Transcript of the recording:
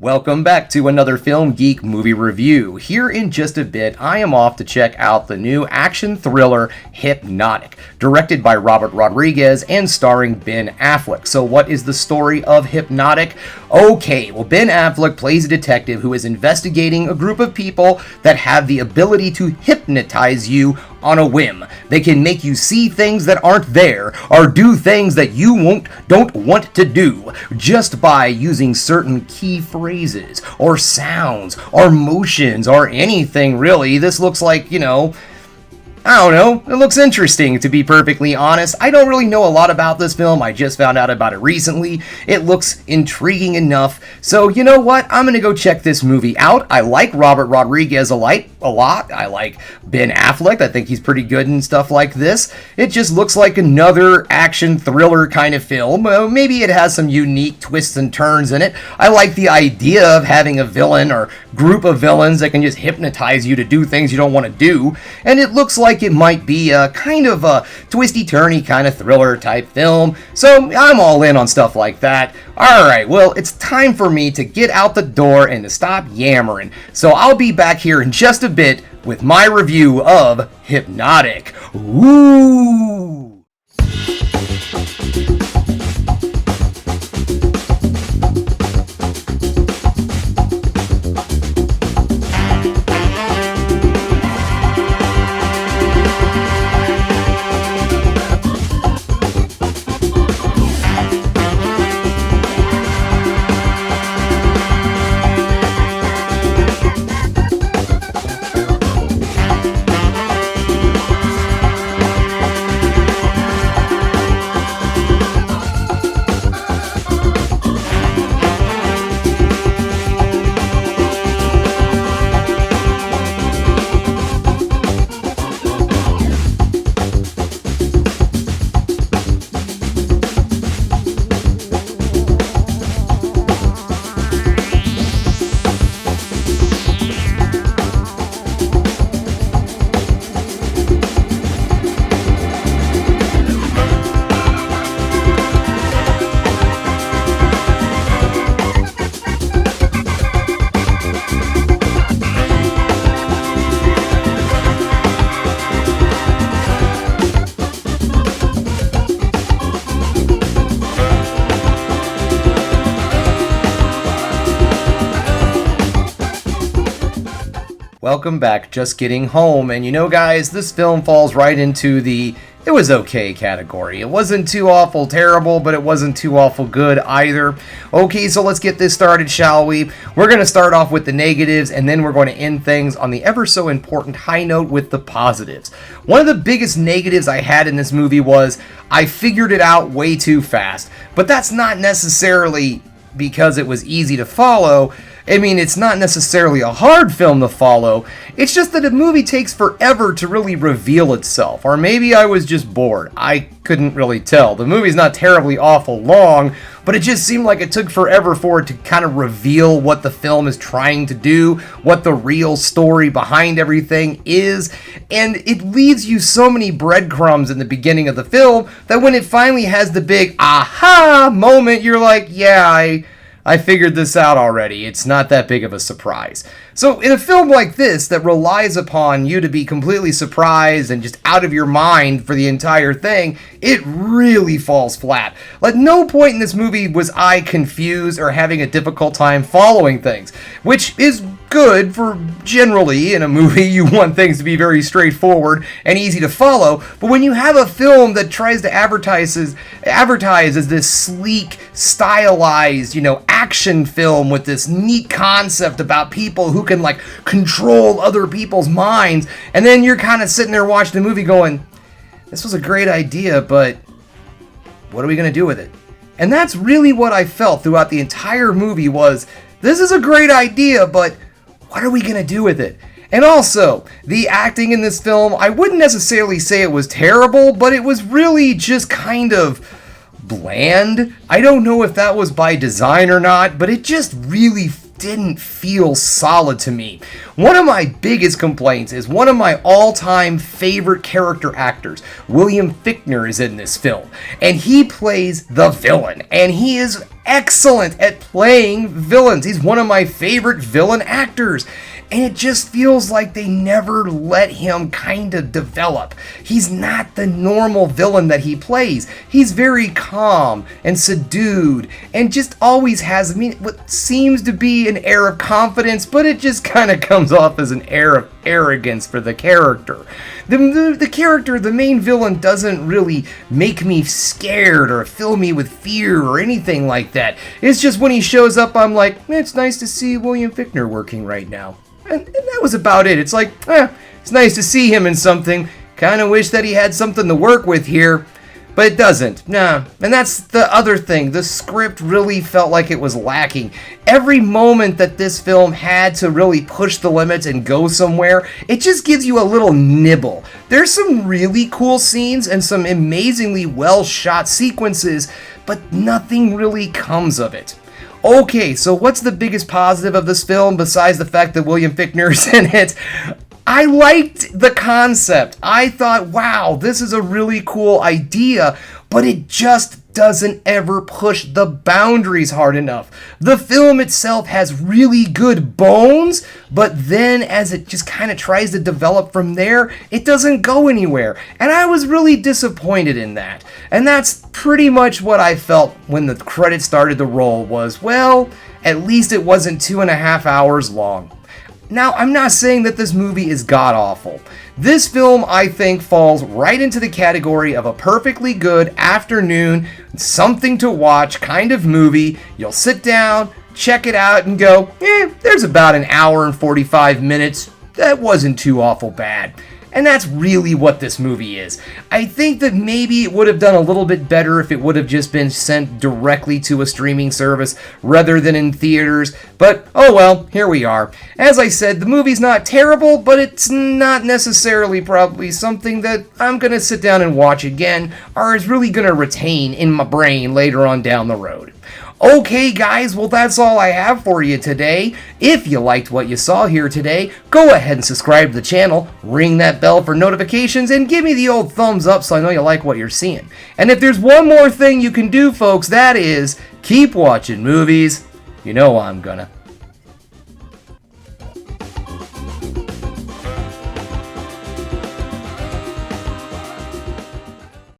Welcome back to another Film Geek movie review. Here in just a bit, I am off to check out the new action thriller Hypnotic, directed by Robert Rodriguez and starring Ben Affleck. So what is the story of Hypnotic? Okay, well, Ben Affleck plays a detective who is investigating a group of people that have the ability to hypnotize you on a whim. They can make you see things that aren't there or do things that you don't want to do just by using certain key phrases or sounds or motions or anything really. This looks like, I don't know. It looks interesting, to be perfectly honest. I don't really know a lot about this film. I just found out about it recently. It looks intriguing enough. So, you know what? I'm going to go check this movie out. I like Robert Rodriguez a lot. I like Ben Affleck. I think he's pretty good and stuff like this. It just looks like another action thriller kind of film. Maybe it has some unique twists and turns in it. I like the idea of having a villain or group of villains that can just hypnotize you to do things you don't want to do. And it looks like it might be a kind of a twisty-turny kind of thriller type film, so I'm all in on stuff like that. Alright, well, it's time for me to get out the door and to stop yammering, so I'll be back here in just a bit with my review of Hypnotic. Ooh! Welcome back, just getting home, and guys, this film falls right into the it was okay category. It wasn't too awful terrible, but it wasn't too awful good either. Okay, so let's get this started, shall we? We're going to start off with the negatives, and then we're going to end things on the ever so important high note with the positives. One of the biggest negatives I had in this movie was I figured it out way too fast, but that's not necessarily because it was easy to follow. I mean, it's not necessarily a hard film to follow, it's just that the movie takes forever to really reveal itself, or maybe I was just bored. I couldn't really tell. The movie's not terribly awful long, but it just seemed like it took forever for it to kind of reveal what the film is trying to do, what the real story behind everything is, and it leaves you so many breadcrumbs in the beginning of the film that when it finally has the big aha moment, you're like, yeah, I figured this out already. It's not that big of a surprise. So in a film like this that relies upon you to be completely surprised and just out of your mind for the entire thing, it really falls flat. At no point in this movie was I confused or having a difficult time following things, which is good for generally in a movie you want things to be very straightforward and easy to follow, but when you have a film that tries to advertise as this sleek, stylized, action film with this neat concept about people who can control other people's minds, and then you're kind of sitting there watching the movie going, this was a great idea, but what are we going to do with it? And that's really what I felt throughout the entire movie was, this is a great idea, but what are we going to do with it? And also, the acting in this film, I wouldn't necessarily say it was terrible, but it was really just kind of bland. I don't know if that was by design or not, but it just really didn't feel solid to me. One of my biggest complaints is one of my all-time favorite character actors, William Fichtner, is in this film, and he plays the villain, and he is excellent at playing villains. He's one of my favorite villain actors. And it just feels like they never let him kind of develop. He's not the normal villain that he plays. He's very calm and subdued and just always has, what seems to be an air of confidence, but it just kind of comes off as an air of arrogance for the character. The character, the main villain, doesn't really make me scared or fill me with fear or anything like that. It's just when he shows up, I'm like, it's nice to see William Fichtner working right now. And that was about it. It's like, it's nice to see him in something. Kind of wish that he had something to work with here. But it doesn't. Nah. And that's the other thing. The script really felt like it was lacking. Every moment that this film had to really push the limits and go somewhere, it just gives you a little nibble. There's some really cool scenes and some amazingly well shot sequences, but nothing really comes of it. Okay, so what's the biggest positive of this film besides the fact that William Fichtner is in it? I liked the concept. I thought, wow, this is a really cool idea, but it just doesn't ever push the boundaries hard enough. The film itself has really good bones, but then as it just kind of tries to develop from there, it doesn't go anywhere. And I was really disappointed in that. And that's pretty much what I felt when the credits started to roll was, well, at least it wasn't 2.5 hours long. Now, I'm not saying that this movie is god-awful. This film, I think, falls right into the category of a perfectly good afternoon, something to watch kind of movie. You'll sit down, check it out, and go, there's about an hour and 45 minutes. That wasn't too awful bad. And that's really what this movie is. I think that maybe it would have done a little bit better if it would have just been sent directly to a streaming service rather than in theaters, but oh well, here we are. As I said, the movie's not terrible, but it's not necessarily probably something that I'm gonna sit down and watch again, or is really gonna retain in my brain later on down the road. Okay guys, well that's all I have for you today. If you liked what you saw here today, go ahead and subscribe to the channel, ring that bell for notifications, and give me the old thumbs up so I know you like what you're seeing. And if there's one more thing you can do, folks, that is keep watching movies. You know I'm gonna.